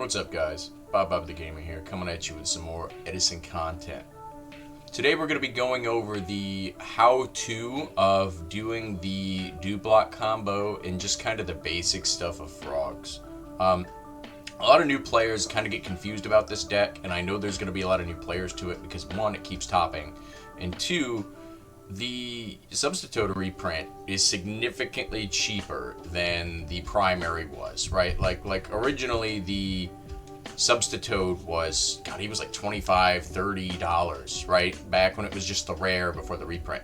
What's up, guys? Bob the Gamer here, coming at you with some more Edison content. Today we're going to be going over the how-to of doing the duplock combo and just kind of the basic stuff of frogs. A lot of new players kind of get confused about this deck, and I know there's going to be a lot of new players to it because, one, it keeps topping, and two, the Substitute reprint is significantly cheaper than the primary was, right? Like originally the Substitute was, God, he was like $25, $30, right? Back when it was just the rare before the reprint.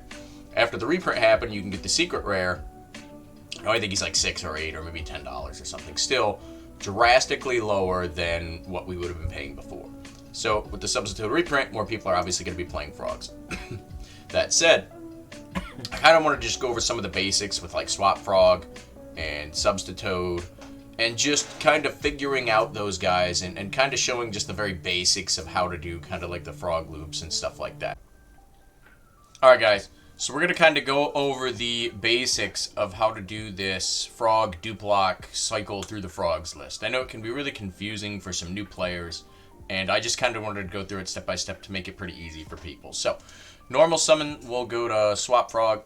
After the reprint happened, you can get the secret rare. I think he's like $6 or $8 or maybe $10 or something. Still drastically lower than what we would have been paying before. So with the Substitute reprint, more people are obviously going to be playing frogs. That said, I kind of want to just go over some of the basics with like Swap Frog and Substitute and just kind of figuring out those guys and kind of showing just the very basics of how to do kind of like the frog loops and stuff like that. Alright guys, so we're going to kind of go over the basics of how to do this frog duplock cycle through the frogs list. I know it can be really confusing for some new players, and I just kind of wanted to go through it step by step to make it pretty easy for people. So, normal summon, we'll go to Swap Frog.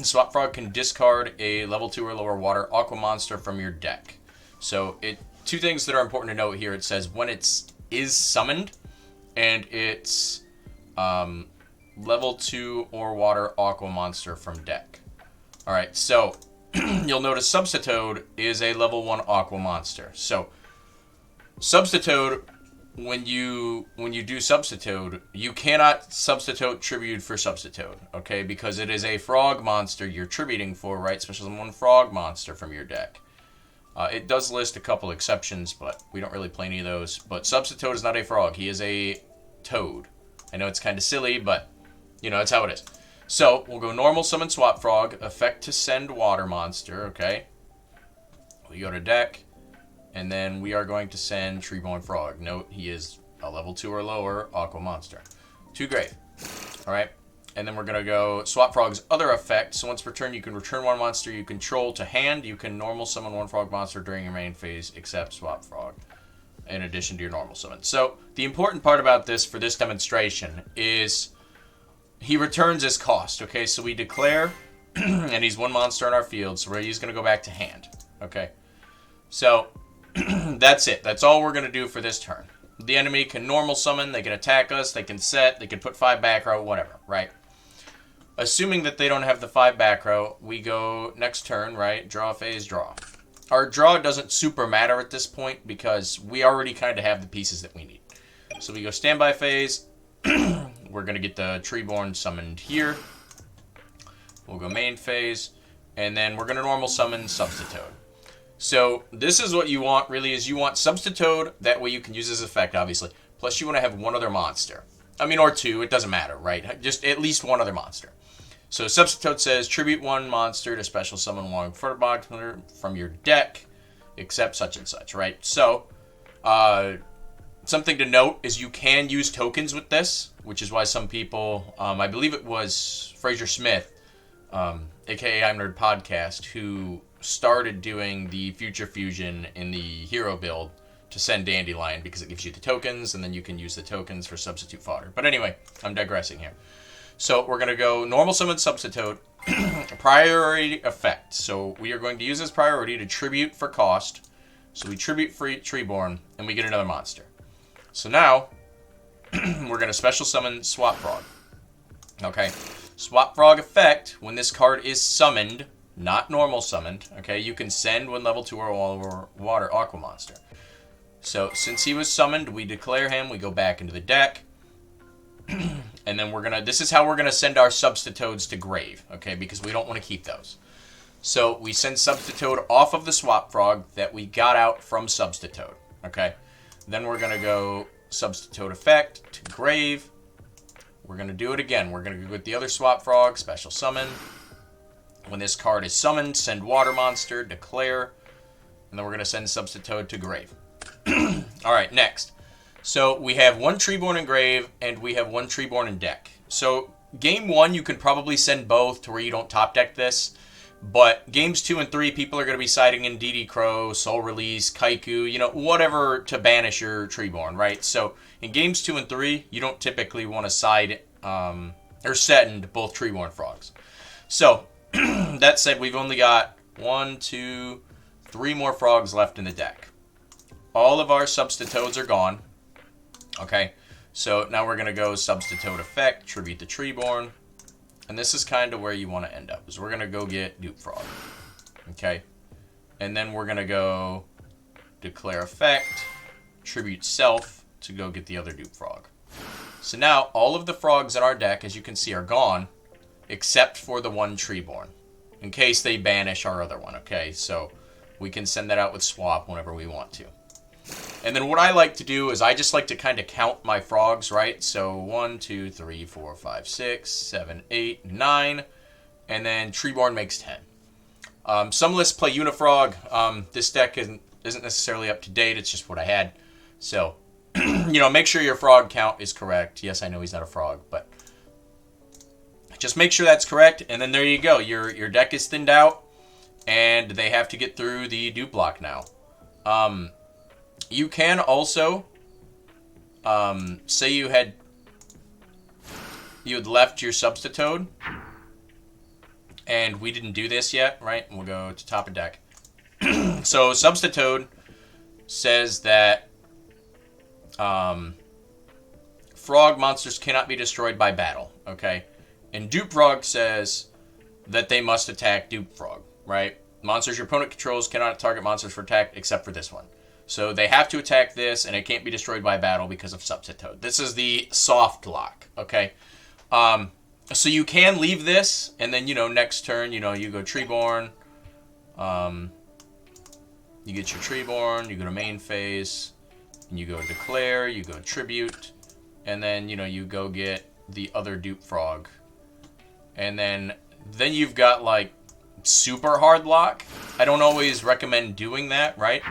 Swap Frog can discard a level 2 or lower water aqua monster from your deck. So, two things that are important to note here. It says when it is summoned, and it's level 2 or water aqua monster from deck. Alright, so you'll notice Substitute is a level 1 aqua monster. So, Substitute, when you do Substitute, you cannot substitute tribute for Substitute, okay? Because it is a frog monster you're tributing for, right? Special summon one frog monster from your deck. It does list a couple exceptions, but we don't really play any of those. But Substitute is not a frog. He is a toad. I know it's kind of silly, but, you know, that's how it is. So, we'll go normal summon Swap Frog, effect to send water monster, okay? We go to deck. And then we are going to send Treeborn Frog. Note, he is a level 2 or lower aqua monster. To grave. Alright. And then we're going to go Swap Frog's other effect. So once per turn, you can return one monster you control to hand. You can normal summon one frog monster during your main phase, except Swap Frog, in addition to your normal summon. So the important part about this for this demonstration is he returns his cost. Okay, so we declare, and he's one monster in our field, so he's going to go back to hand. Okay. So that's it. That's all we're going to do for this turn. The enemy can normal summon, they can attack us, they can set, they can put 5 back row, whatever, right? Assuming that they don't have the 5 back row, we go next turn, right? Draw phase, draw. Our draw doesn't super matter at this point because we already kind of have the pieces that we need. So we go standby phase. We're going to get the Treeborn summoned here. We'll go main phase. And then we're going to normal summon Substitute. So this is what you want, really, is you want Substitute. That way you can use his effect, obviously. Plus you want to have one other monster. I mean, or two. It doesn't matter, right? Just at least one other monster. So Substitute says, tribute one monster to special summon one monster from your deck, except such and such, right? So, something to note is you can use tokens with this, which is why some people, I believe it was Fraser Smith, a.k.a. I'm Nerd Podcast, who started doing the Future Fusion in the hero build to send Dandelion because it gives you the tokens, and then you can use the tokens for substitute fodder. But anyway, I'm digressing here. So we're going to go normal summon Substitute, priority effect. So we are going to use this priority to tribute for cost. So we tribute free Treeborn, and we get another monster. So now, we're going to special summon Swap Frog. Okay, Swap Frog effect, when this card is summoned, not normal summoned, okay, you can send one level 2 or water aqua monster. So, since he was summoned, we declare him, we go back into the deck, and then this is how we're gonna send our Substitutes to grave, okay, because we don't want to keep those. So, we send Substitute off of the Swap Frog that we got out from Substitute, okay. Then we're gonna go Substitute effect to grave. We're gonna do it again. We're gonna go with the other Swap Frog, special summon. When this card is summoned, send water monster, declare, and then we're going to send Substitute to grave. Alright, next. So we have one Treeborn in grave, and we have one Treeborn in deck. So game 1, you can probably send both to where you don't top deck this, But games 2 and 3, people are going to be siding in DD Crow, Soul Release, Kaiku, you know, whatever to banish your Treeborn, right? So in games 2 and 3, you don't typically want to side or send both Treeborn frogs. So that said, we've only got 1, 2, 3 more frogs left in the deck. All of our Substitoads are gone. Okay, so now we're going to go Substitoad effect, tribute the Treeborn. And this is kind of where you want to end up, is we're going to go get Dupe Frog. Okay, and then we're going to go declare effect, tribute self to go get the other Dupe Frog. So now all of the frogs in our deck, as you can see, are gone, except for the one Treeborn, in case they banish our other one. Okay, so we can send that out with swap whenever we want to. And then what I like to do is I just like to kind of count my frogs, right? So 1, 2, 3, 4, 5, 6, 7, 8, 9, and then Treeborn makes 10. Some lists play Unifrog. This deck isn't necessarily up to date. It's just what I had. So, you know, make sure your frog count is correct. Yes, I know he's not a frog, but just make sure that's correct. And then there you go. Your deck is thinned out, and they have to get through the duplock now. You can also, say you had left your Substitoad, and we didn't do this yet, right? We'll go to top of deck. So Substitoad says that frog monsters cannot be destroyed by battle, okay? And Dupe Frog says that they must attack Dupe Frog, right? Monsters your opponent controls cannot target monsters for attack except for this one. So they have to attack this, and it can't be destroyed by battle because of Substitoad. This is the soft lock, okay? So you can leave this, and then, you know, next turn, you know, you go Treeborn. You get your Treeborn, you go to main phase, and you go declare, you go tribute, and then, you know, you go get the other Dupe Frog. And then you've got, like, super hard lock. I don't always recommend doing that, right?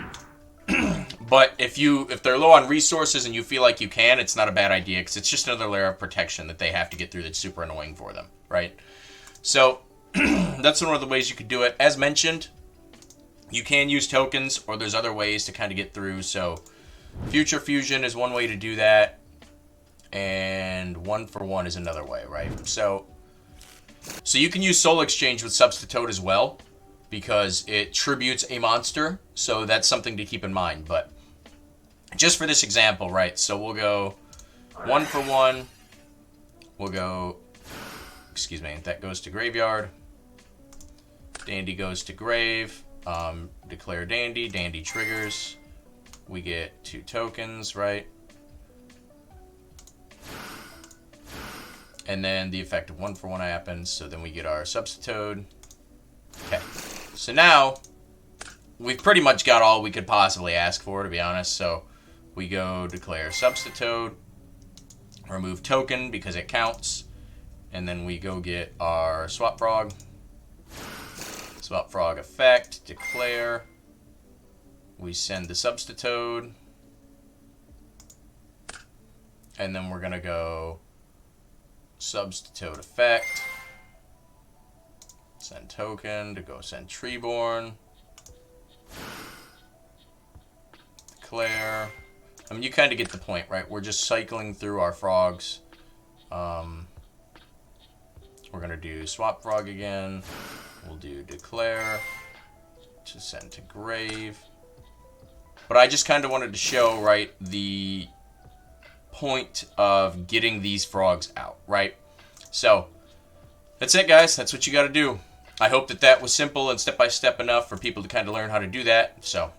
But if they're low on resources and you feel like you can, it's not a bad idea, because it's just another layer of protection that they have to get through that's super annoying for them, right? So that's one of the ways you could do it. As mentioned, you can use tokens, or there's other ways to kind of get through. So Future Fusion is one way to do that, and 1-for-1 is another way, right? So you can use Soul Exchange with Substitoad as well, because it tributes a monster, so that's something to keep in mind. But just for this example, right, so we'll go 1-for-1, we'll go, excuse me, that goes to graveyard, Dandy goes to grave, declare Dandy, Dandy triggers, we get 2 tokens, right, and then the effect of 1-for-1 happens, so then we get our Substitoad. Okay, so now we've pretty much got all we could possibly ask for, to be honest. So we go declare Substitoad, remove token because it counts, and then we go get our Swap Frog. Swap Frog effect, declare. We send the Substitoad, and then we're gonna go Substitoad effect, send token to go send Treeborn, declare. I mean, you kind of get the point, right? We're just cycling through our frogs. We're gonna do Swap Frog again. We'll do declare to send to grave. But I just kind of wanted to show, right, the point of getting these frogs out, right? So that's it, guys. That's what you got to do. I hope that was simple and step-by-step enough for people to kind of learn how to do that. So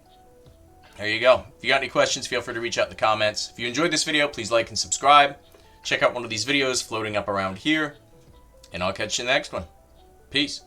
there you go. If you got any questions, feel free to reach out in the comments. If you enjoyed this video, please like and subscribe. Check out one of these videos floating up around here, and I'll catch you in the next one. Peace.